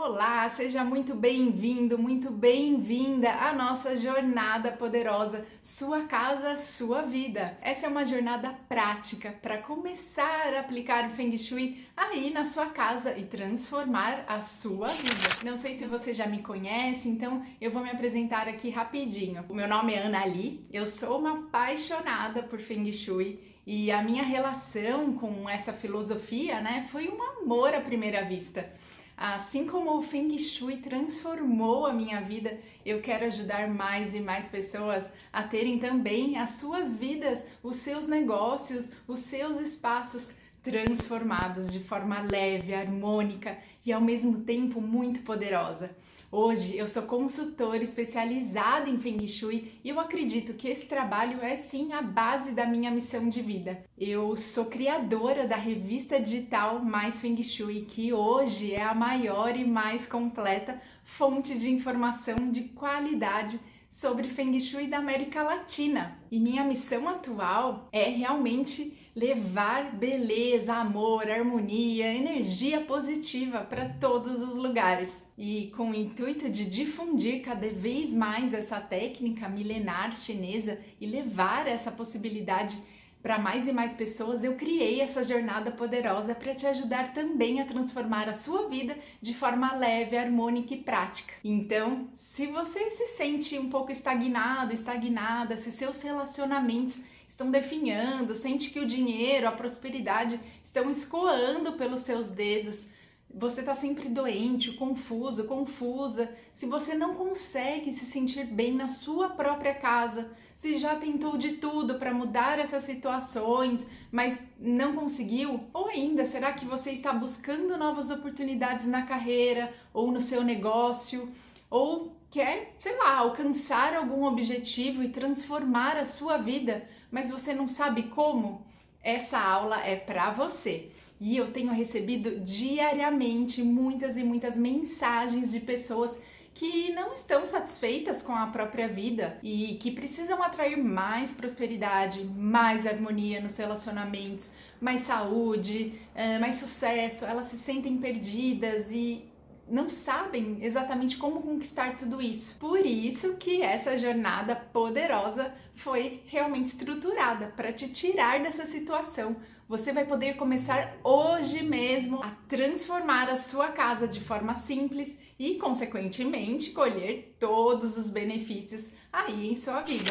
Olá, seja muito bem-vindo, muito bem-vinda à nossa jornada poderosa, sua casa, sua vida. Essa é uma jornada prática para começar a aplicar o Feng Shui aí na sua casa e transformar a sua vida. Não sei se você já me conhece, então eu vou me apresentar aqui rapidinho. O meu nome é Ana Li, eu sou uma apaixonada por Feng Shui e a minha relação com essa filosofia, foi um amor à primeira vista. Assim como o Feng Shui transformou a minha vida, eu quero ajudar mais e mais pessoas a terem também as suas vidas, os seus negócios, os seus espaços transformados de forma leve, harmônica e ao mesmo tempo muito poderosa. Hoje eu sou consultora especializada em Feng Shui e eu acredito que esse trabalho é sim a base da minha missão de vida. Eu sou criadora da revista digital Mais Feng Shui, que hoje é a maior e mais completa fonte de informação de qualidade sobre Feng Shui da América Latina. E minha missão atual é realmente levar beleza, amor, harmonia, energia positiva para todos os lugares. E com o intuito de difundir cada vez mais essa técnica milenar chinesa e levar essa possibilidade para mais e mais pessoas, eu criei essa jornada poderosa para te ajudar também a transformar a sua vida de forma leve, harmônica e prática. Então, se você se sente um pouco estagnado, estagnada, se seus relacionamentos estão definhando, sente que o dinheiro, a prosperidade estão escoando pelos seus dedos, você está sempre doente, confuso, confusa, se você não consegue se sentir bem na sua própria casa, se já tentou de tudo para mudar essas situações, mas não conseguiu, ou ainda, será que você está buscando novas oportunidades na carreira ou no seu negócio, ou quer, alcançar algum objetivo e transformar a sua vida, mas você não sabe como? Essa aula é para você. E eu tenho recebido diariamente muitas e muitas mensagens de pessoas que não estão satisfeitas com a própria vida e que precisam atrair mais prosperidade, mais harmonia nos relacionamentos, mais saúde, mais sucesso. Elas se sentem perdidas e não sabem exatamente como conquistar tudo isso. Por isso que essa jornada poderosa foi realmente estruturada para te tirar dessa situação. Você vai poder começar hoje mesmo a transformar a sua casa de forma simples e, consequentemente, colher todos os benefícios aí em sua vida.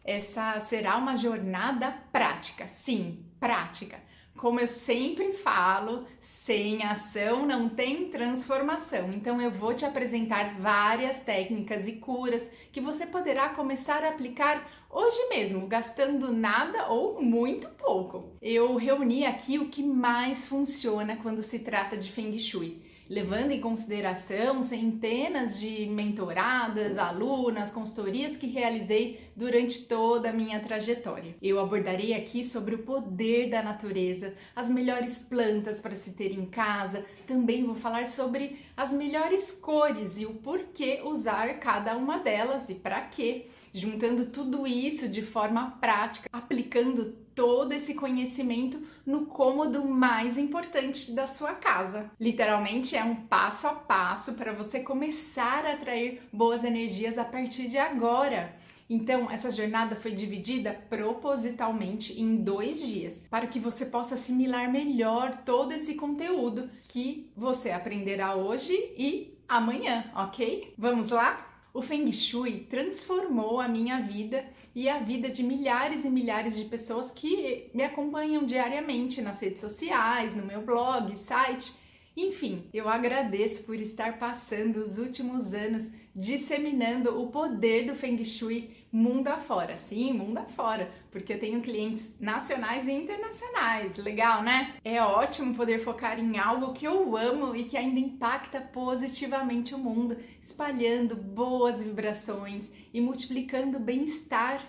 Essa será uma jornada prática, sim, prática. Como eu sempre falo, sem ação não tem transformação. Então eu vou te apresentar várias técnicas e curas que você poderá começar a aplicar hoje mesmo, gastando nada ou muito pouco. Eu reuni aqui o que mais funciona quando se trata de Feng Shui, levando em consideração centenas de mentoradas, alunas, consultorias que realizei durante toda a minha trajetória. Eu abordarei aqui sobre o poder da natureza, as melhores plantas para se ter em casa, também vou falar sobre as melhores cores e o porquê usar cada uma delas e para quê, juntando tudo isso de forma prática, aplicando todo esse conhecimento no cômodo mais importante da sua casa. Literalmente é um passo a passo para você começar a atrair boas energias a partir de agora. Então, essa jornada foi dividida propositalmente em 2 dias, para que você possa assimilar melhor todo esse conteúdo que você aprenderá hoje e amanhã, ok? Vamos lá? O Feng Shui transformou a minha vida e a vida de milhares e milhares de pessoas que me acompanham diariamente nas redes sociais, no meu blog, site. Enfim, eu agradeço por estar passando os últimos anos disseminando o poder do Feng Shui mundo afora. Sim, mundo afora, porque eu tenho clientes nacionais e internacionais. Legal, né? É ótimo poder focar em algo que eu amo e que ainda impacta positivamente o mundo, espalhando boas vibrações e multiplicando bem-estar.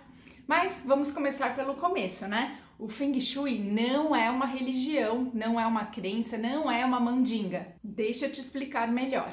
Mas vamos começar pelo começo, né? O Feng Shui não é uma religião, não é uma crença, não é uma mandinga. Deixa eu te explicar melhor.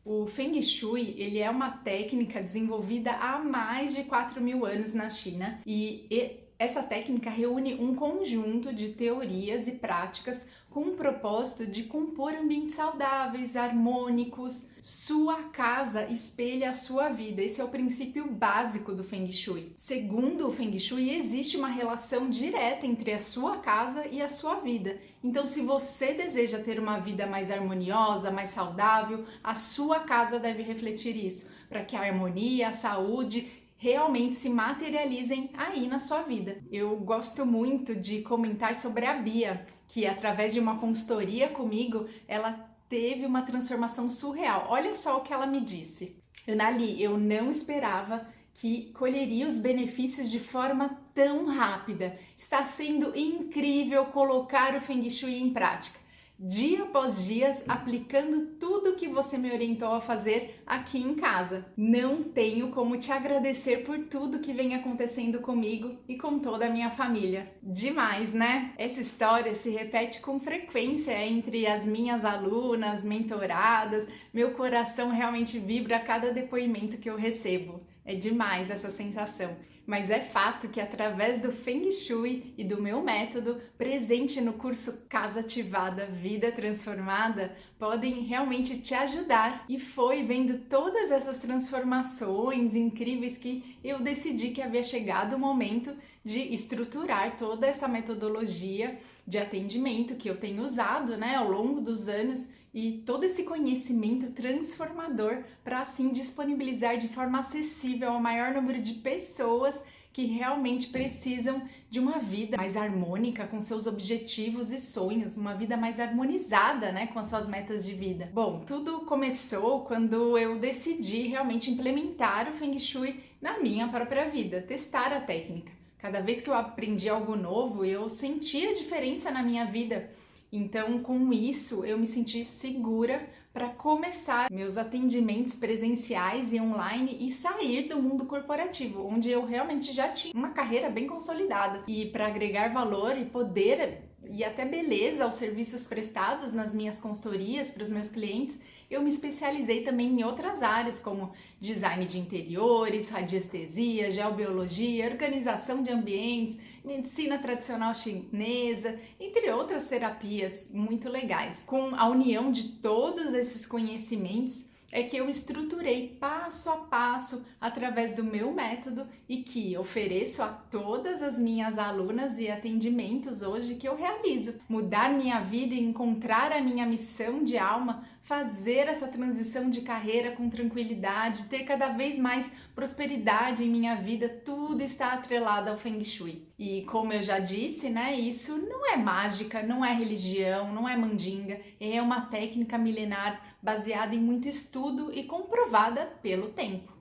O Feng Shui, ele é uma técnica desenvolvida há mais de 4.000 anos na China e essa técnica reúne um conjunto de teorias e práticas com o propósito de compor ambientes saudáveis, harmônicos. Sua casa espelha a sua vida. Esse é o princípio básico do Feng Shui. Segundo o Feng Shui, existe uma relação direta entre a sua casa e a sua vida. Então, se você deseja ter uma vida mais harmoniosa, mais saudável, a sua casa deve refletir isso, para que a harmonia, a saúde realmente se materializem aí na sua vida. Eu gosto muito de comentar sobre a Bia, que através de uma consultoria comigo, ela teve uma transformação surreal. Olha só o que ela me disse. Anali, eu não esperava que colheria os benefícios de forma tão rápida. Está sendo incrível colocar o Feng Shui em prática. Dia após dia, aplicando tudo que você me orientou a fazer aqui em casa. Não tenho como te agradecer por tudo que vem acontecendo comigo e com toda a minha família. Demais, né? Essa história se repete com frequência entre as minhas alunas, mentoradas. Meu coração realmente vibra a cada depoimento que eu recebo. É demais essa sensação. Mas é fato que através do Feng Shui e do meu método, presente no curso Casa Ativada, Vida Transformada, podem realmente te ajudar. E foi vendo todas essas transformações incríveis que eu decidi que havia chegado o momento de estruturar toda essa metodologia de atendimento que eu tenho usado, ao longo dos anos, e todo esse conhecimento transformador para assim disponibilizar de forma acessível ao maior número de pessoas que realmente precisam de uma vida mais harmônica com seus objetivos e sonhos, uma vida mais harmonizada, com as suas metas de vida. Bom, tudo começou quando eu decidi realmente implementar o Feng Shui na minha própria vida, testar a técnica. Cada vez que eu aprendi algo novo, eu sentia diferença na minha vida. Então, com isso, eu me senti segura para começar meus atendimentos presenciais e online e sair do mundo corporativo, onde eu realmente já tinha uma carreira bem consolidada. E para agregar valor e poder e até beleza aos serviços prestados nas minhas consultorias para os meus clientes, eu me especializei também em outras áreas, como design de interiores, radiestesia, geobiologia, organização de ambientes, medicina tradicional chinesa, entre outras terapias muito legais. Com a união de todos esses conhecimentos, é que eu estruturei passo a passo através do meu método e que ofereço a todas as minhas alunas e atendimentos hoje que eu realizo. Mudar minha vida e encontrar a minha missão de alma, fazer essa transição de carreira com tranquilidade, ter cada vez mais prosperidade em minha vida, tudo está atrelado ao Feng Shui. E como eu já disse, isso não é mágica, não é religião, não é mandinga, é uma técnica milenar baseada em muito estudo e comprovada pelo tempo.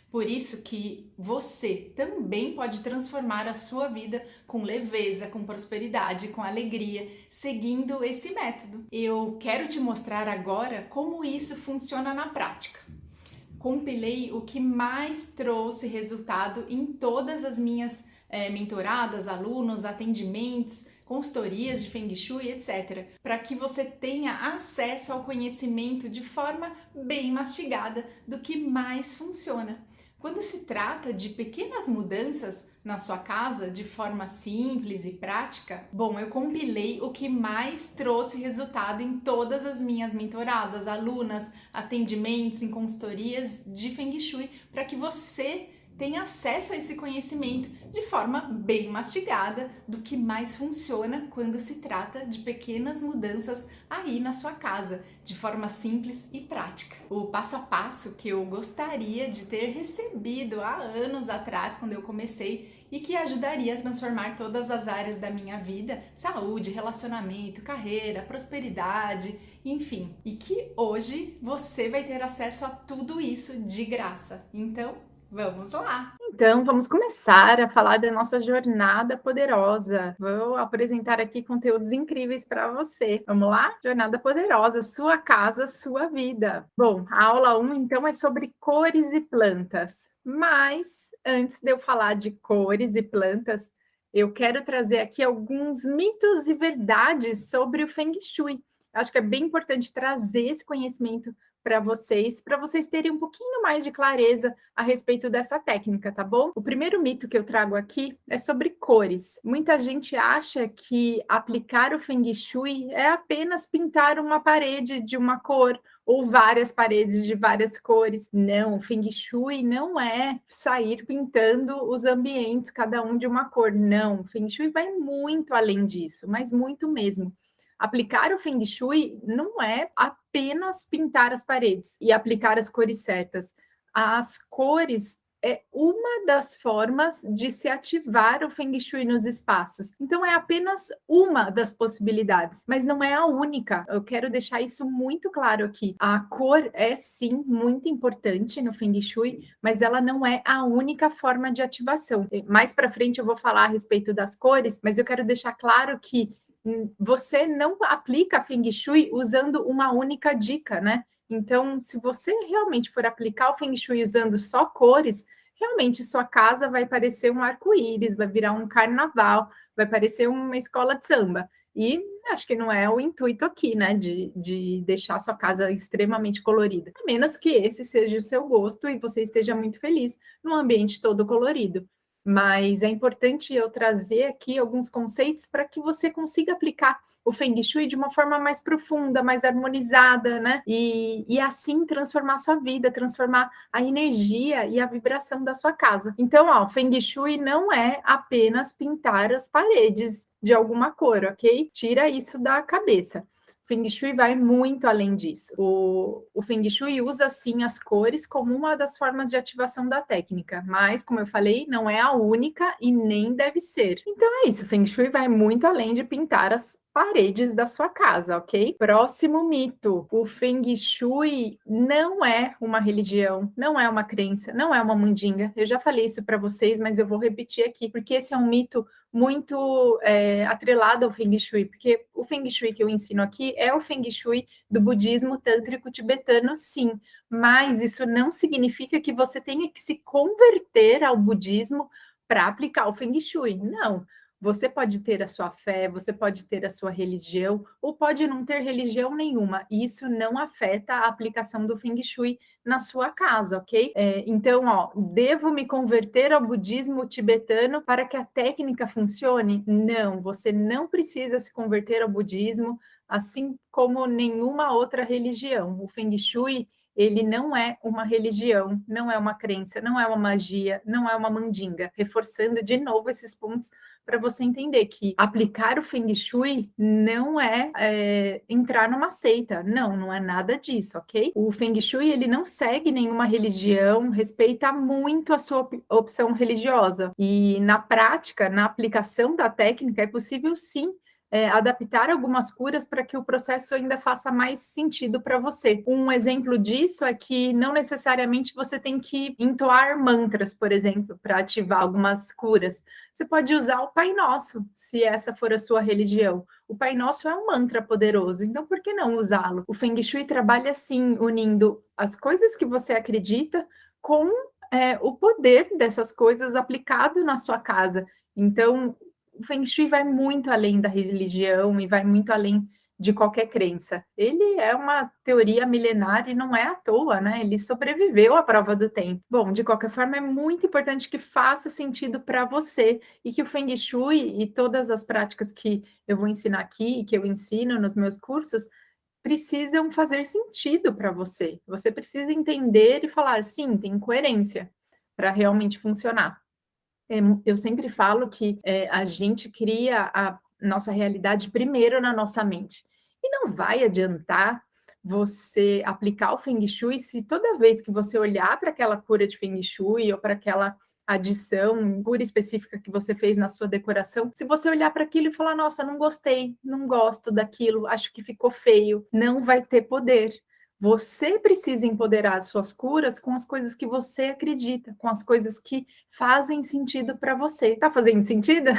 Por isso que você também pode transformar a sua vida com leveza, com prosperidade, com alegria, seguindo esse método. Eu quero te mostrar agora como isso funciona na prática. Compilei o que mais trouxe resultado em todas as minhas mentoradas, alunos, atendimentos, consultorias de Feng Shui, etc. Para que você tenha acesso ao conhecimento de forma bem mastigada do que mais funciona. Quando se trata de pequenas mudanças na sua casa de forma simples e prática, bom, eu compilei o que mais trouxe resultado em todas as minhas mentoradas, alunas, atendimentos em consultorias de Feng Shui, para que você tenha acesso a esse conhecimento de forma bem mastigada do que mais funciona quando se trata de pequenas mudanças aí na sua casa, de forma simples e prática. O passo a passo que eu gostaria de ter recebido há anos atrás, quando eu comecei, e que ajudaria a transformar todas as áreas da minha vida, saúde, relacionamento, carreira, prosperidade, enfim. E que hoje você vai ter acesso a tudo isso de graça. Então, vamos lá! Então, vamos começar a falar da nossa jornada poderosa. Vou apresentar aqui conteúdos incríveis para você. Vamos lá? Jornada poderosa, sua casa, sua vida. Bom, a aula 1, então, é sobre cores e plantas. Mas, antes de eu falar de cores e plantas, eu quero trazer aqui alguns mitos e verdades sobre o Feng Shui. Acho que é bem importante trazer esse conhecimento para vocês terem um pouquinho mais de clareza a respeito dessa técnica, tá bom? O primeiro mito que eu trago aqui é sobre cores. Muita gente acha que aplicar o Feng Shui é apenas pintar uma parede de uma cor ou várias paredes de várias cores. Não, o Feng Shui não é sair pintando os ambientes, cada um de uma cor. Não, o Feng Shui vai muito além disso, mas muito mesmo. Aplicar o Feng Shui não é apenas pintar as paredes e aplicar as cores certas. As cores é uma das formas de se ativar o Feng Shui nos espaços. Então, é apenas uma das possibilidades, mas não é a única. Eu quero deixar isso muito claro aqui. A cor é, sim, muito importante no Feng Shui, mas ela não é a única forma de ativação. Mais para frente eu vou falar a respeito das cores, mas eu quero deixar claro que você não aplica Feng Shui usando uma única dica, né? Então, se você realmente for aplicar o Feng Shui usando só cores, realmente sua casa vai parecer um arco-íris, vai virar um carnaval, vai parecer uma escola de samba. E acho que não é o intuito aqui, né? De deixar sua casa extremamente colorida. A menos que esse seja o seu gosto e você esteja muito feliz num ambiente todo colorido. Mas é importante eu trazer aqui alguns conceitos para que você consiga aplicar o Feng Shui de uma forma mais profunda, mais harmonizada, né? E assim transformar sua vida, transformar a energia e a vibração da sua casa. Então, ó, o Feng Shui não é apenas pintar as paredes de alguma cor, ok? Tira isso da cabeça. Feng Shui vai muito além disso. O Feng Shui usa, sim, as cores como uma das formas de ativação da técnica, mas, como eu falei, não é a única e nem deve ser. Então é isso, Feng Shui vai muito além de pintar as paredes da sua casa, ok? Próximo mito: o Feng Shui não é uma religião, não é uma crença, não é uma mandinga. Eu já falei isso para vocês, mas eu vou repetir aqui, porque esse é um mito muito atrelado ao Feng Shui, porque o Feng Shui que eu ensino aqui é o Feng Shui do budismo tântrico tibetano, sim, mas isso não significa que você tenha que se converter ao budismo para aplicar o Feng Shui, não. Você pode ter a sua fé, você pode ter a sua religião, ou pode não ter religião nenhuma. Isso não afeta a aplicação do Feng Shui na sua casa, ok? Então, ó, devo me converter ao budismo tibetano para que a técnica funcione? Não, você não precisa se converter ao budismo, assim como nenhuma outra religião. O Feng Shui, ele não é uma religião, não é uma crença, não é uma magia, não é uma mandinga. Reforçando de novo esses pontos para você entender que aplicar o Feng Shui não é entrar numa seita. Não, não é nada disso, ok? O Feng Shui, ele não segue nenhuma religião, respeita muito a sua opção religiosa. E na prática, na aplicação da técnica, é possível sim adaptar algumas curas para que o processo ainda faça mais sentido para você. Um exemplo disso é que não necessariamente você tem que entoar mantras, por exemplo, para ativar algumas curas. Você pode usar o Pai Nosso, se essa for a sua religião. O Pai Nosso é um mantra poderoso, então por que não usá-lo? O Feng Shui trabalha assim, unindo as coisas que você acredita com o poder dessas coisas aplicado na sua casa. Então, o Feng Shui vai muito além da religião e vai muito além de qualquer crença. Ele é uma teoria milenar e não é à toa, né? Ele sobreviveu à prova do tempo. Bom, de qualquer forma, é muito importante que faça sentido para você e que o Feng Shui e todas as práticas que eu vou ensinar aqui e que eu ensino nos meus cursos precisam fazer sentido para você. Você precisa entender e falar, sim, tem coerência para realmente funcionar. Eu sempre falo que a gente cria a nossa realidade primeiro na nossa mente. E não vai adiantar você aplicar o Feng Shui se toda vez que você olhar para aquela cura de Feng Shui ou para aquela adição, cura específica que você fez na sua decoração, se você olhar para aquilo e falar, nossa, não gostei, não gosto daquilo, acho que ficou feio, não vai ter poder. Você precisa empoderar as suas curas com as coisas que você acredita, com as coisas que fazem sentido para você. Tá fazendo sentido?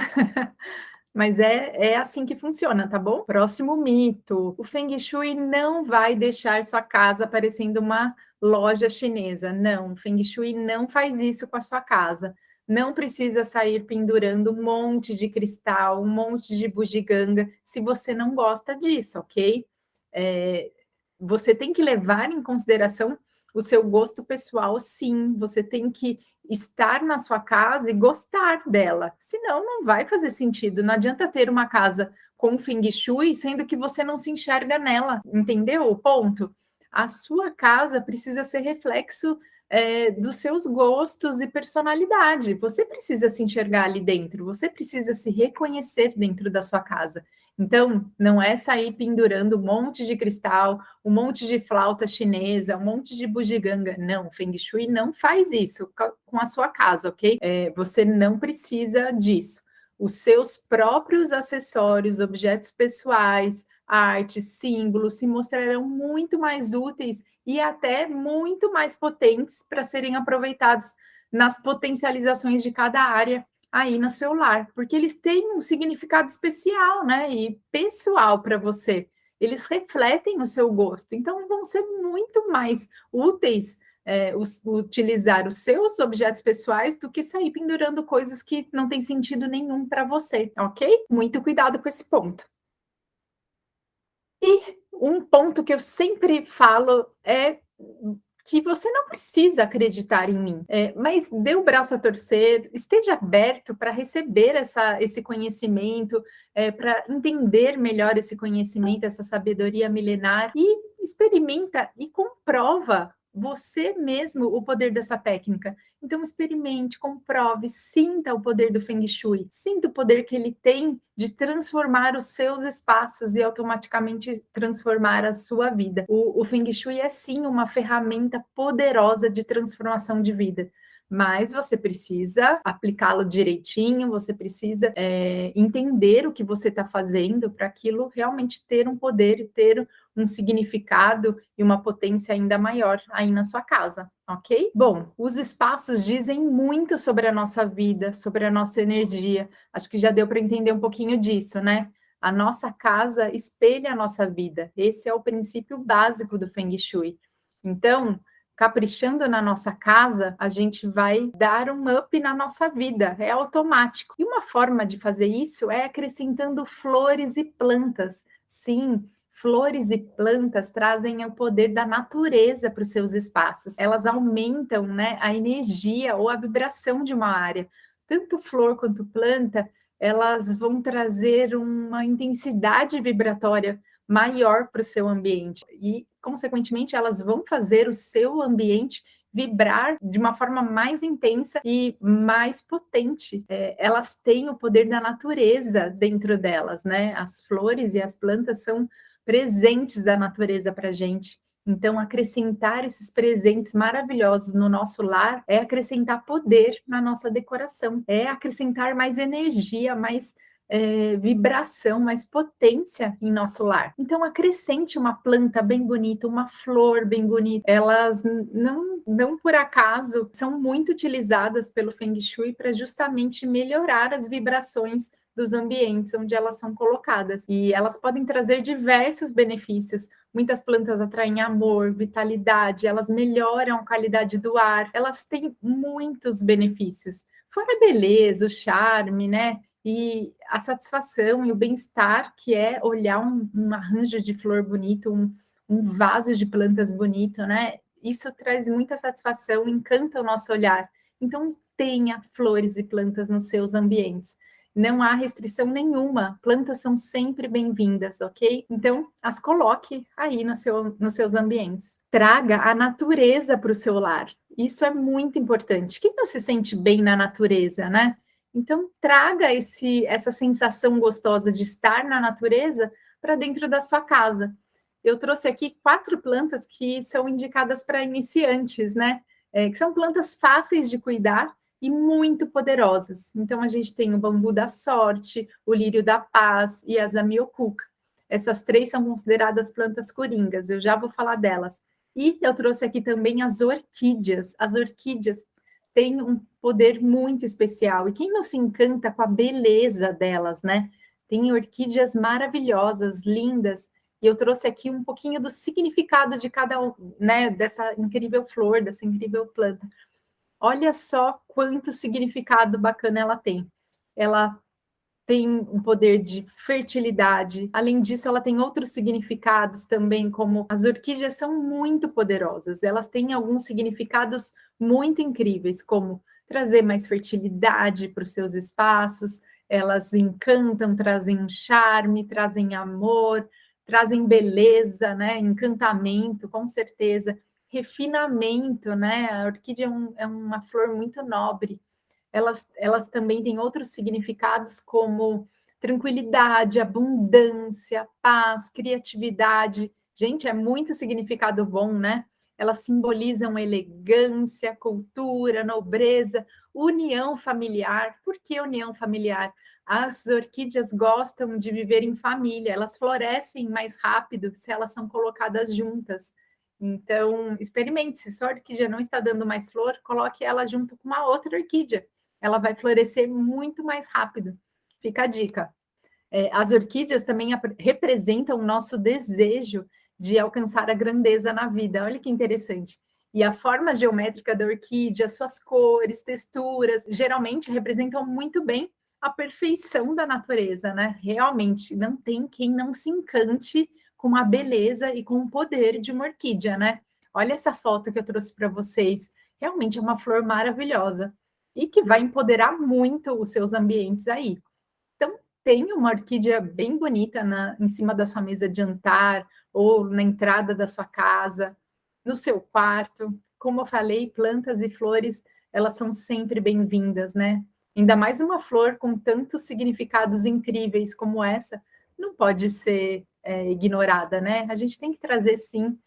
Mas é assim que funciona, tá bom? Próximo mito: o Feng Shui não vai deixar sua casa parecendo uma loja chinesa. Não, o Feng Shui não faz isso com a sua casa. Não precisa sair pendurando um monte de cristal, um monte de bugiganga, se você não gosta disso, ok? você tem que levar em consideração o seu gosto pessoal, sim. Você tem que estar na sua casa e gostar dela, senão não vai fazer sentido. Não adianta ter uma casa com Feng Shui, sendo que você não se enxerga nela, entendeu o ponto? A sua casa precisa ser reflexo dos seus gostos e personalidade. Você precisa se enxergar ali dentro, você precisa se reconhecer dentro da sua casa. Então, não é sair pendurando um monte de cristal, um monte de flauta chinesa, um monte de bugiganga. Não, Feng Shui não faz isso com a sua casa, ok? Você não precisa disso. Os seus próprios acessórios, objetos pessoais, artes, símbolos se mostrarão muito mais úteis e até muito mais potentes para serem aproveitados nas potencializações de cada área aí no seu lar, porque eles têm um significado especial, né, e pessoal para você. Eles refletem o seu gosto, então vão ser muito mais úteis utilizar os seus objetos pessoais do que sair pendurando coisas que não tem sentido nenhum para você, ok? Muito cuidado com esse ponto. E um ponto que eu sempre falo é que você não precisa acreditar em mim, mas dê o braço a torcer, esteja aberto para receber esse conhecimento, para entender melhor esse conhecimento, essa sabedoria milenar, e experimenta e comprova você mesmo o poder dessa técnica. Então, experimente, comprove, sinta o poder do Feng Shui, sinta o poder que ele tem de transformar os seus espaços e automaticamente transformar a sua vida. O Feng Shui é sim uma ferramenta poderosa de transformação de vida, mas você precisa aplicá-lo direitinho, você precisa entender o que você está fazendo para aquilo realmente ter um poder e ter um significado e uma potência ainda maior aí na sua casa, ok? Bom, os espaços dizem muito sobre a nossa vida, sobre a nossa energia. Acho que já deu para entender um pouquinho disso, né? A nossa casa espelha a nossa vida. Esse é o princípio básico do Feng Shui. Então, caprichando na nossa casa, a gente vai dar um up na nossa vida, é automático. E uma forma de fazer isso é acrescentando flores e plantas. Sim, flores e plantas trazem o poder da natureza para os seus espaços. Elas aumentam, né, a energia ou a vibração de uma área. Tanto flor quanto planta, elas vão trazer uma intensidade vibratória maior para o seu ambiente e, consequentemente, elas vão fazer o seu ambiente vibrar de uma forma mais intensa e mais potente. Elas têm o poder da natureza dentro delas, né? As flores e as plantas são presentes da natureza para a gente. Então, acrescentar esses presentes maravilhosos no nosso lar é acrescentar poder na nossa decoração, é acrescentar mais energia, mais vibração, mais potência em nosso lar. Então, acrescente uma planta bem bonita, uma flor bem bonita. Elas não por acaso são muito utilizadas pelo Feng Shui para justamente melhorar as vibrações dos ambientes onde elas são colocadas. E elas podem trazer diversos benefícios. Muitas plantas atraem amor, vitalidade, elas melhoram a qualidade do ar, elas têm muitos benefícios. Fora a beleza, o charme, né? E a satisfação e o bem-estar que é olhar um arranjo de flor bonito, um vaso de plantas bonito, né? Isso traz muita satisfação, encanta o nosso olhar. Então, tenha flores e plantas nos seus ambientes. Não há restrição nenhuma, plantas são sempre bem-vindas, ok? Então, as coloque aí nos seus ambientes. Traga a natureza para o seu lar. Isso é muito importante. Quem não se sente bem na natureza, né? Então, traga essa sensação gostosa de estar na natureza para dentro da sua casa. Eu trouxe aqui 4 plantas que são indicadas para iniciantes, né? Que são plantas fáceis de cuidar e muito poderosas. Então, a gente tem o bambu da sorte, o lírio da paz e a zamioculca. Essas 3 são consideradas plantas coringas, eu já vou falar delas. E eu trouxe aqui também as orquídeas. As orquídeas têm um poder muito especial. E quem não se encanta com a beleza delas, né? Tem orquídeas maravilhosas, lindas. E eu trouxe aqui um pouquinho do significado de cada né, dessa incrível flor, dessa incrível planta. Olha só quanto significado bacana ela tem. Ela tem um poder de fertilidade. Além disso, ela tem outros significados também, como as orquídeas são muito poderosas. Elas têm alguns significados muito incríveis, como trazer mais fertilidade para os seus espaços. Elas encantam, trazem um charme, trazem amor, trazem beleza, né? Encantamento, com certeza. Refinamento, né? A orquídea é uma flor muito nobre. Elas também têm outros significados como tranquilidade, abundância, paz, criatividade. Gente, é muito significado bom, né? Elas simbolizam elegância, cultura, nobreza, união familiar. Por que união familiar? As orquídeas gostam de viver em família, elas florescem mais rápido se elas são colocadas juntas. Então, experimente, se sua orquídea não está dando mais flor, coloque ela junto com uma outra orquídea, ela vai florescer muito mais rápido. Fica a dica. As orquídeas também representam o nosso desejo de alcançar a grandeza na vida. Olha que interessante. E a forma geométrica da orquídea, suas cores, texturas, geralmente representam muito bem a perfeição da natureza, né? Realmente, não tem quem não se encante com a beleza e com o poder de uma orquídea, né? Olha essa foto que eu trouxe para vocês. Realmente é uma flor maravilhosa e que vai empoderar muito os seus ambientes aí. Então, tem uma orquídea bem bonita em cima da sua mesa de jantar ou na entrada da sua casa, no seu quarto. Como eu falei, plantas e flores, elas são sempre bem-vindas, né? Ainda mais uma flor com tantos significados incríveis como essa, não pode ser ignorada, né? A gente tem que trazer, sim,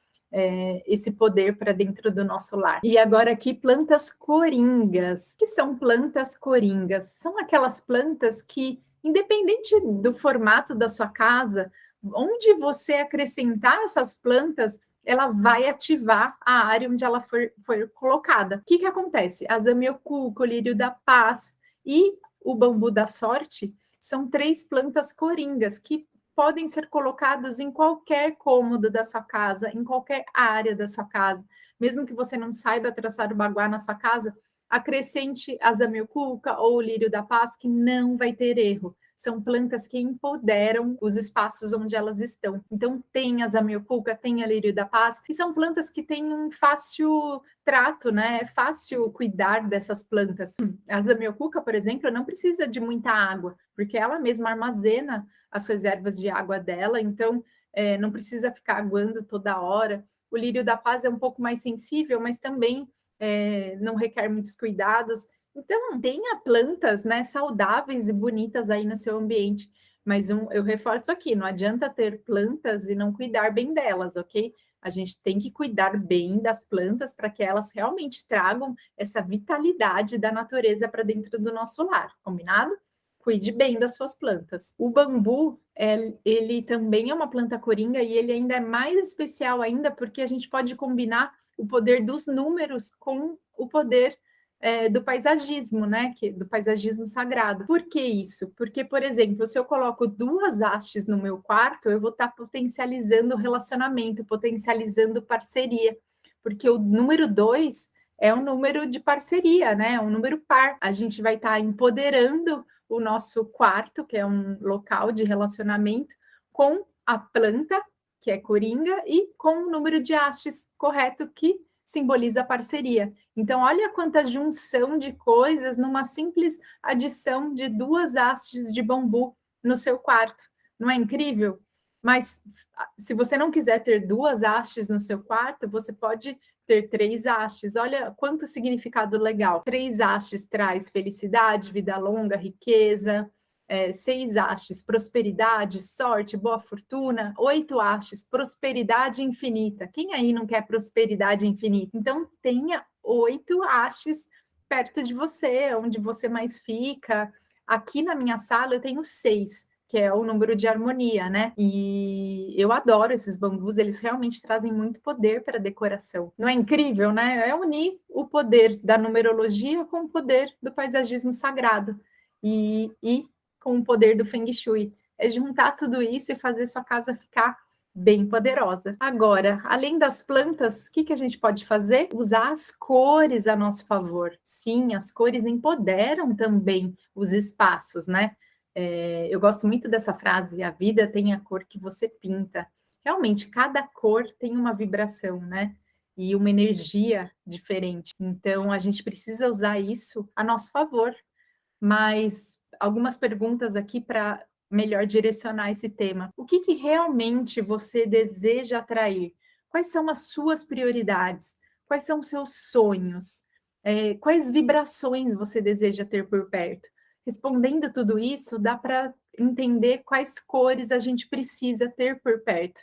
esse poder para dentro do nosso lar. E agora aqui, plantas coringas. O que são plantas coringas? São aquelas plantas que, independente do formato da sua casa, onde você acrescentar essas plantas, ela vai ativar a área onde ela for colocada. O que acontece? A zamioculca, o lírio da paz e o bambu da sorte são 3 plantas coringas que podem ser colocados em qualquer cômodo da sua casa, em qualquer área da sua casa. Mesmo que você não saiba traçar o baguá na sua casa, acrescente a zamioculca ou o lírio da paz, que não vai ter erro. São plantas que empoderam os espaços onde elas estão. Então, tem a zamioculca, tem a lírio da paz, que são plantas que têm um fácil trato, né? É fácil cuidar dessas plantas. A zamioculca, por exemplo, não precisa de muita água, porque ela mesma armazena as reservas de água dela, então não precisa ficar aguando toda hora. O lírio da paz é um pouco mais sensível, mas também não requer muitos cuidados. Então, tenha plantas, né, saudáveis e bonitas aí no seu ambiente. Mas eu reforço aqui, não adianta ter plantas e não cuidar bem delas, ok? A gente tem que cuidar bem das plantas para que elas realmente tragam essa vitalidade da natureza para dentro do nosso lar, combinado? Cuide bem das suas plantas. O bambu, ele também é uma planta coringa e ele ainda é mais especial ainda porque a gente pode combinar o poder dos números com o poder do paisagismo, né? Do paisagismo sagrado. Por que isso? Porque, por exemplo, se eu coloco 2 hastes no meu quarto, eu vou estar potencializando o relacionamento, potencializando parceria, porque o número 2 é um número de parceria, né? É um número par. A gente vai estar empoderando o nosso quarto, que é um local de relacionamento, com a planta, que é coringa, e com o número de hastes correto, que simboliza a parceria. Então, olha quanta junção de coisas numa simples adição de 2 hastes de bambu no seu quarto. Não é incrível? Mas se você não quiser ter 2 hastes no seu quarto, você pode ter 3 hastes. Olha quanto significado legal. 3 hastes traz felicidade, vida longa, riqueza. 6 hastes, prosperidade, sorte, boa fortuna. 8 hastes, prosperidade infinita. Quem aí não quer prosperidade infinita? Então, tenha 8 hastes perto de você, onde você mais fica. Aqui na minha sala eu tenho 6, que é o número de harmonia, né? E eu adoro esses bambus, eles realmente trazem muito poder para a decoração. Não é incrível, né? É unir o poder da numerologia com o poder do paisagismo sagrado e com o poder do Feng Shui. É juntar tudo isso e fazer sua casa ficar bem poderosa. Agora, além das plantas, o que a gente pode fazer? Usar as cores a nosso favor. Sim, as cores empoderam também os espaços, né? Eu gosto muito dessa frase: a vida tem a cor que você pinta. Realmente, cada cor tem uma vibração, né? E uma energia diferente. Então, a gente precisa usar isso a nosso favor. Mas algumas perguntas aqui para melhor direcionar esse tema. O que que realmente você deseja atrair? Quais são as suas prioridades? Quais são os seus sonhos? Quais vibrações você deseja ter por perto? Respondendo tudo isso, dá para entender quais cores a gente precisa ter por perto.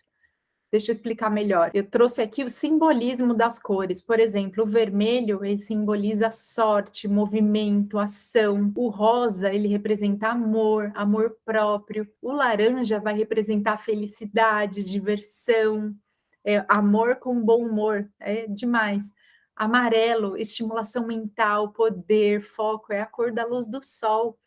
Deixa eu explicar melhor. Eu trouxe aqui o simbolismo das cores. Por exemplo, o vermelho, ele simboliza sorte, movimento, ação. O rosa, ele representa amor, amor próprio. O laranja vai representar felicidade, diversão, amor com bom humor. É demais. Amarelo, estimulação mental, poder, foco, é a cor da luz do sol.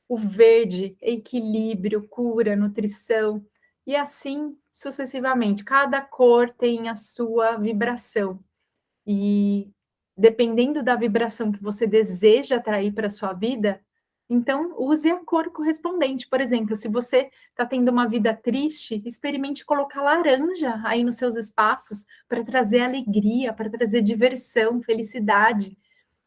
O verde, equilíbrio, cura, nutrição, e assim sucessivamente. Cada cor tem a sua vibração. E dependendo da vibração que você deseja atrair para a sua vida, então use a cor correspondente. Por exemplo, se você está tendo uma vida triste, experimente colocar laranja aí nos seus espaços para trazer alegria, para trazer diversão, felicidade.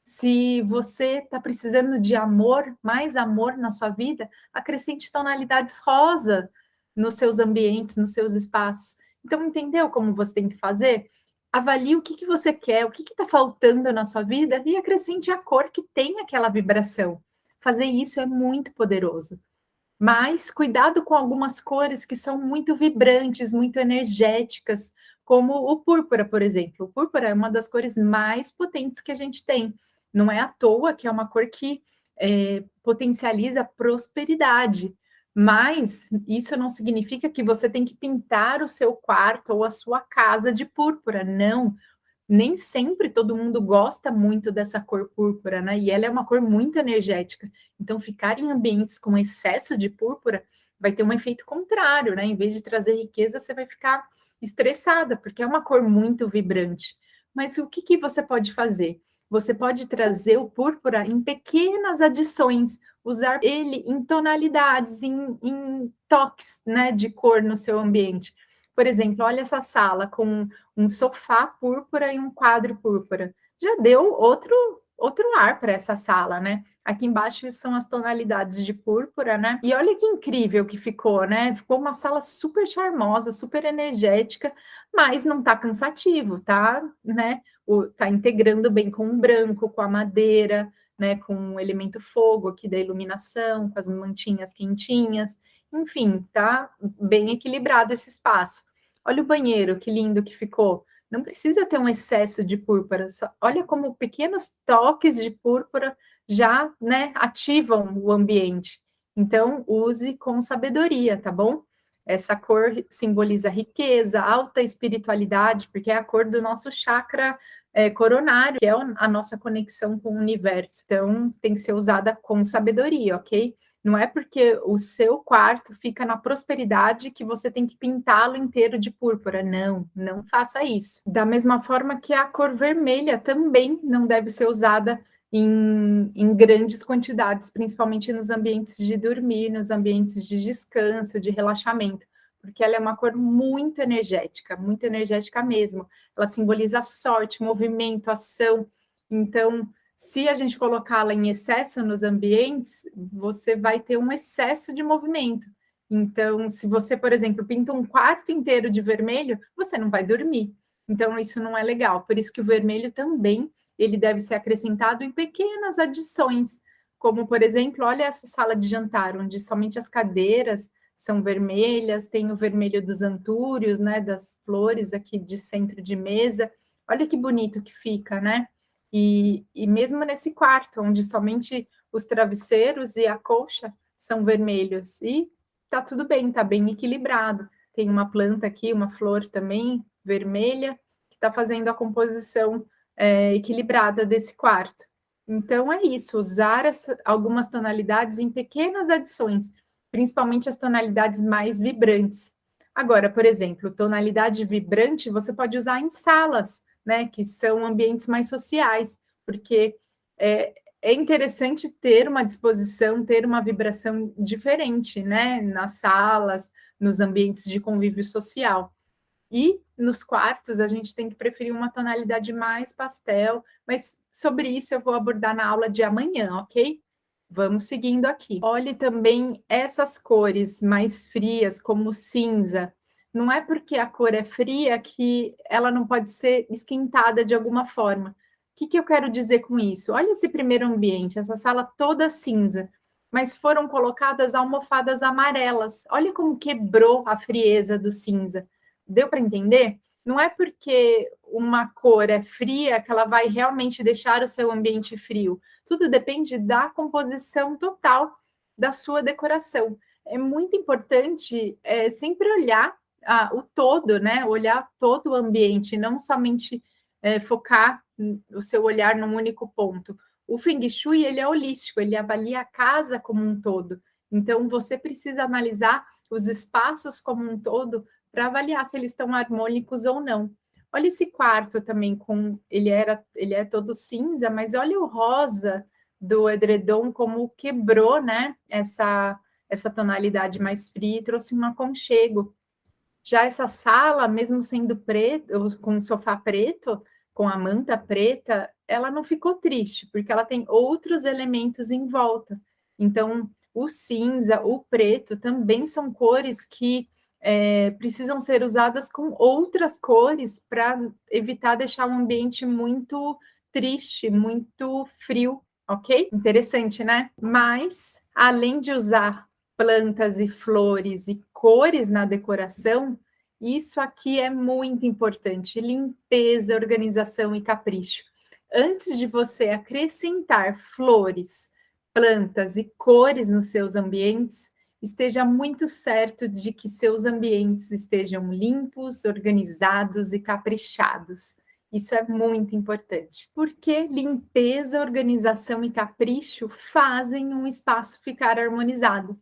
Se você está precisando de amor, mais amor na sua vida, acrescente tonalidades rosa nos seus ambientes, nos seus espaços. Então, entendeu como você tem que fazer? Avalie o que, que você quer, o que está faltando na sua vida e acrescente a cor que tem aquela vibração. Fazer isso é muito poderoso. Mas cuidado com algumas cores que são muito vibrantes, muito energéticas, como o púrpura, por exemplo. O púrpura é uma das cores mais potentes que a gente tem. Não é à toa que é uma cor que potencializa a prosperidade. Mas isso não significa que você tem que pintar o seu quarto ou a sua casa de púrpura. Não, nem sempre todo mundo gosta muito dessa cor púrpura, né? E ela é uma cor muito energética. Então, ficar em ambientes com excesso de púrpura vai ter um efeito contrário, né? Em vez de trazer riqueza, você vai ficar estressada, porque é uma cor muito vibrante. Mas o que que você pode fazer? Você pode trazer o púrpura em pequenas adições, usar ele em tonalidades, em toques, né, de cor no seu ambiente. Por exemplo, olha essa sala com um sofá púrpura e um quadro púrpura. Já deu outro ar para essa sala, né? Aqui embaixo são as tonalidades de púrpura, né? E olha que incrível que ficou, né? Ficou uma sala super charmosa, super energética, mas não tá cansativo, tá? Né? Tá integrando bem com o branco, com a madeira, né? Com o elemento fogo aqui da iluminação, com as mantinhas quentinhas. Enfim, tá bem equilibrado esse espaço. Olha o banheiro, que lindo que ficou. Não precisa ter um excesso de púrpura. Olha como pequenos toques de púrpura já, né, ativam o ambiente. Então, use com sabedoria, tá bom? Essa cor simboliza riqueza, alta espiritualidade, porque é a cor do nosso chakra coronário, que é a nossa conexão com o universo. Então, tem que ser usada com sabedoria, ok? Não é porque o seu quarto fica na prosperidade que você tem que pintá-lo inteiro de púrpura. Não, não faça isso. Da mesma forma que a cor vermelha também não deve ser usada em grandes quantidades, principalmente nos ambientes de dormir, nos ambientes de descanso, de relaxamento, porque ela é uma cor muito energética mesmo. Ela simboliza sorte, movimento, ação. Então, se a gente colocá-la em excesso nos ambientes, você vai ter um excesso de movimento. Então, se você, por exemplo, pinta um quarto inteiro de vermelho, você não vai dormir. Então, isso não é legal. Por isso que o vermelho também ele deve ser acrescentado em pequenas adições, como, por exemplo, olha essa sala de jantar, onde somente as cadeiras são vermelhas, tem o vermelho dos antúrios, né, das flores aqui de centro de mesa. Olha que bonito que fica, né? E mesmo nesse quarto, onde somente os travesseiros e a colcha são vermelhos, e tá tudo bem, tá bem equilibrado. Tem uma planta aqui, uma flor também vermelha, que está fazendo a composição equilibrada desse quarto. Então é isso, usar algumas tonalidades em pequenas adições, principalmente as tonalidades mais vibrantes. Agora, por exemplo, tonalidade vibrante você pode usar em salas, né, que são ambientes mais sociais, porque é interessante ter uma disposição, ter uma vibração diferente, né, nas salas, nos ambientes de convívio social. E nos quartos a gente tem que preferir uma tonalidade mais pastel, mas sobre isso eu vou abordar na aula de amanhã, ok? Vamos seguindo aqui. Olhe também essas cores mais frias, como cinza. Não é porque a cor é fria que ela não pode ser esquentada de alguma forma. O que eu quero dizer com isso? Olha esse primeiro ambiente, essa sala toda cinza, mas foram colocadas almofadas amarelas. Olha como quebrou a frieza do cinza. Deu para entender? Não é porque uma cor é fria que ela vai realmente deixar o seu ambiente frio. Tudo depende da composição total da sua decoração. É muito importante sempre olhar o todo, né? Olhar todo o ambiente, não somente focar o seu olhar num único ponto. O Feng Shui, ele é holístico, ele avalia a casa como um todo. Então, você precisa analisar os espaços como um todo para avaliar se eles estão harmônicos ou não. Olha esse quarto também com ele é todo cinza, mas olha o rosa do edredom como quebrou, né? Essa tonalidade mais fria e trouxe um aconchego. Já essa sala, mesmo sendo preto, com o sofá preto, com a manta preta, ela não ficou triste, porque ela tem outros elementos em volta. Então, o cinza, o preto também são cores que precisam ser usadas com outras cores para evitar deixar o ambiente muito triste, muito frio, ok? Interessante, né? Mas, além de usar plantas e flores e cores na decoração, isso aqui é muito importante: limpeza, organização e capricho. Antes de você acrescentar flores, plantas e cores nos seus ambientes, esteja muito certo de que seus ambientes estejam limpos, organizados e caprichados. Isso é muito importante, porque limpeza, organização e capricho fazem um espaço ficar harmonizado.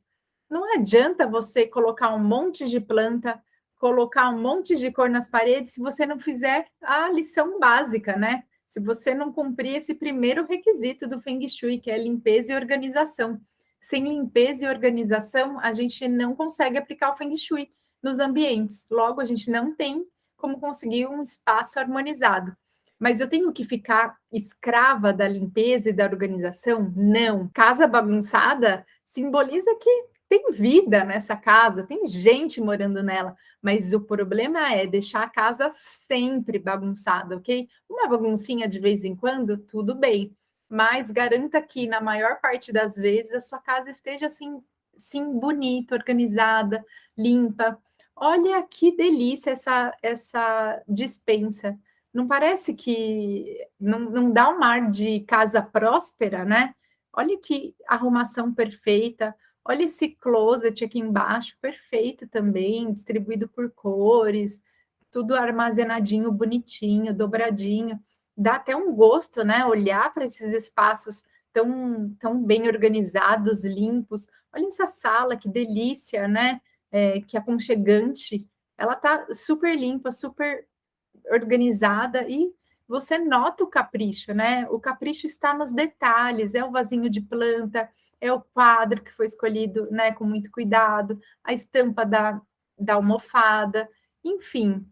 Não adianta você colocar um monte de planta, colocar um monte de cor nas paredes se você não fizer a lição básica, né? Se você não cumprir esse primeiro requisito do Feng Shui, que é limpeza e organização. Sem limpeza e organização, a gente não consegue aplicar o Feng Shui nos ambientes. Logo, a gente não tem como conseguir um espaço harmonizado. Mas eu tenho que ficar escrava da limpeza e da organização? Não. Casa bagunçada simboliza que tem vida nessa casa, tem gente morando nela, mas o problema é deixar a casa sempre bagunçada, ok? Uma baguncinha de vez em quando, tudo bem, mas garanta que na maior parte das vezes a sua casa esteja assim, sim, bonita, organizada, limpa. Olha que delícia essa despensa. Não parece que não dá um ar de casa próspera, né? Olha que arrumação perfeita. Olha esse closet aqui embaixo, perfeito também, distribuído por cores, tudo armazenadinho, bonitinho, dobradinho. Dá até um gosto, né? Olhar para esses espaços tão bem organizados, limpos. Olha essa sala, que delícia, né? Que aconchegante. Ela tá super limpa, super organizada e você nota o capricho, né? O capricho está nos detalhes, é o vasinho de planta, é o quadro que foi escolhido, né, com muito cuidado, a estampa da almofada, enfim,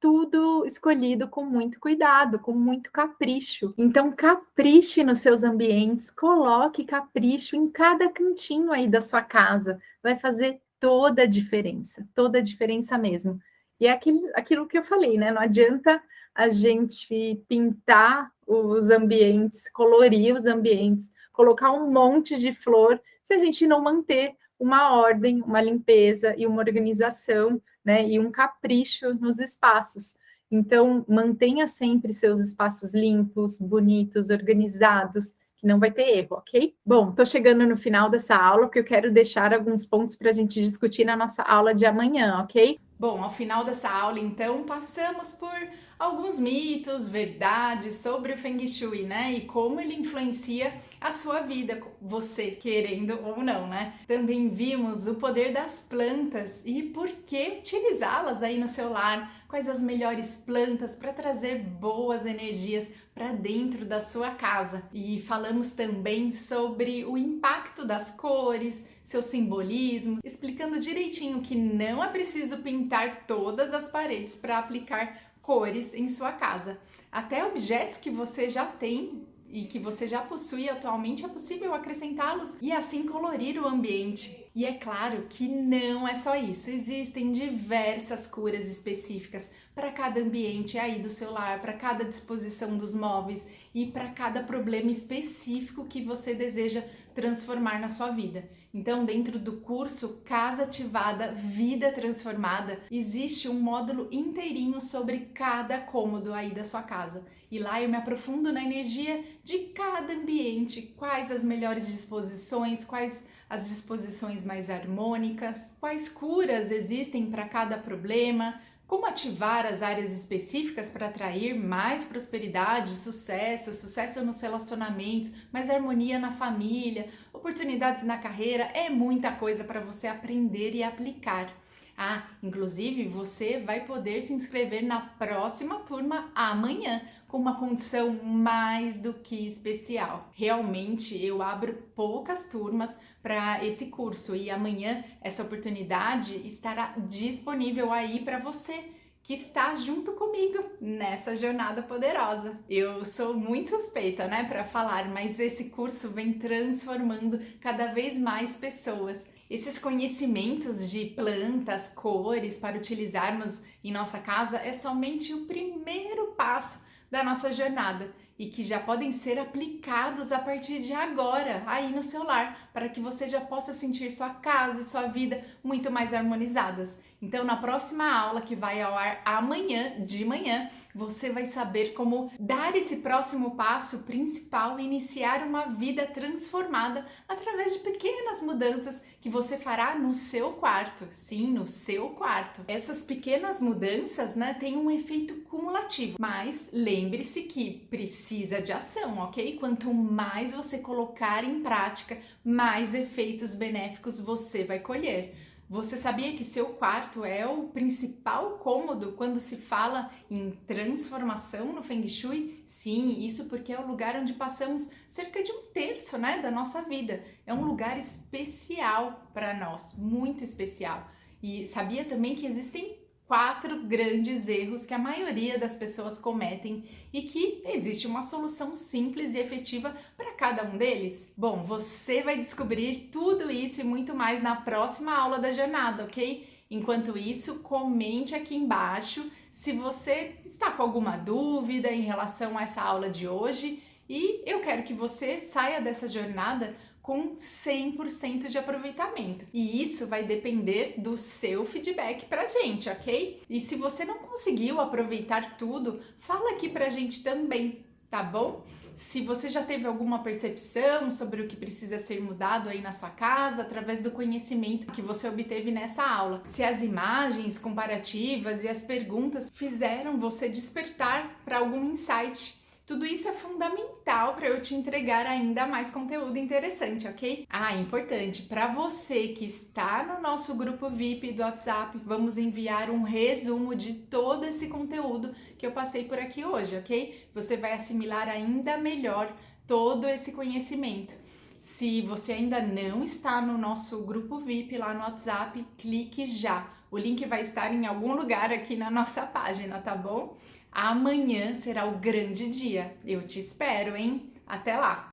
tudo escolhido com muito cuidado, com muito capricho. Então, capriche nos seus ambientes, coloque capricho em cada cantinho aí da sua casa, vai fazer toda a diferença mesmo. E é aquilo que eu falei, né? Não adianta a gente pintar os ambientes, colorir os ambientes, colocar um monte de flor, se a gente não manter uma ordem, uma limpeza e uma organização, né? E um capricho nos espaços. Então, mantenha sempre seus espaços limpos, bonitos, organizados, que não vai ter erro, ok? Bom, estou chegando no final dessa aula, porque eu quero deixar alguns pontos para a gente discutir na nossa aula de amanhã, ok? Bom, ao final dessa aula, então, passamos por alguns mitos, verdades sobre o Feng Shui, né? E como ele influencia a sua vida, você querendo ou não, né? Também vimos o poder das plantas e por que utilizá-las aí no seu lar, quais as melhores plantas para trazer boas energias para dentro da sua casa. E falamos também sobre o impacto das cores, seus simbolismos, explicando direitinho que não é preciso pintar todas as paredes para aplicar cores em sua casa. Até objetos que você já tem e que você já possui atualmente, é possível acrescentá-los e assim colorir o ambiente. E é claro que não é só isso, existem diversas curas específicas para cada ambiente aí do seu lar, para cada disposição dos móveis e para cada problema específico que você deseja transformar na sua vida. Então, dentro do curso Casa Ativada, Vida Transformada, existe um módulo inteirinho sobre cada cômodo aí da sua casa. E lá eu me aprofundo na energia de cada ambiente, quais as melhores disposições, quais as disposições mais harmônicas, quais curas existem para cada problema, como ativar as áreas específicas para atrair mais prosperidade, sucesso nos relacionamentos, mais harmonia na família, oportunidades na carreira, é muita coisa para você aprender e aplicar. Ah, inclusive você vai poder se inscrever na próxima turma amanhã, com uma condição mais do que especial. Realmente eu abro poucas turmas para esse curso e amanhã essa oportunidade estará disponível aí para você que está junto comigo nessa jornada poderosa. Eu sou muito suspeita, né, para falar, mas esse curso vem transformando cada vez mais pessoas. Esses conhecimentos de plantas, cores para utilizarmos em nossa casa é somente o primeiro passo da nossa jornada e que já podem ser aplicados a partir de agora aí no seu lar, para que você já possa sentir sua casa e sua vida muito mais harmonizadas. Então, na próxima aula que vai ao ar amanhã, de manhã, você vai saber como dar esse próximo passo principal e iniciar uma vida transformada através de pequenas mudanças que você fará no seu quarto. Sim, no seu quarto. Essas pequenas mudanças, né, têm um efeito cumulativo, mas lembre-se que precisa de ação, ok? Quanto mais você colocar em prática, mais efeitos benéficos você vai colher. Você sabia que seu quarto é o principal cômodo quando se fala em transformação no Feng Shui? Sim, isso porque é o lugar onde passamos cerca de 1/3, né, da nossa vida. É um lugar especial para nós, muito especial. E sabia também que existem 4 grandes erros que a maioria das pessoas cometem e que existe uma solução simples e efetiva para cada um deles? Bom, você vai descobrir tudo isso e muito mais na próxima aula da jornada, ok? Enquanto isso, comente aqui embaixo se você está com alguma dúvida em relação a essa aula de hoje e eu quero que você saia dessa jornada com 100% de aproveitamento. E isso vai depender do seu feedback pra gente, ok? E se você não conseguiu aproveitar tudo, fala aqui pra gente também, tá bom? Se você já teve alguma percepção sobre o que precisa ser mudado aí na sua casa, através do conhecimento que você obteve nessa aula. Se as imagens comparativas e as perguntas fizeram você despertar para algum insight. Tudo isso é fundamental para eu te entregar ainda mais conteúdo interessante, ok? Ah, importante, para você que está no nosso grupo VIP do WhatsApp, vamos enviar um resumo de todo esse conteúdo que eu passei por aqui hoje, ok? Você vai assimilar ainda melhor todo esse conhecimento. Se você ainda não está no nosso grupo VIP lá no WhatsApp, clique já. O link vai estar em algum lugar aqui na nossa página, tá bom? Amanhã será o grande dia. Eu te espero, hein? Até lá!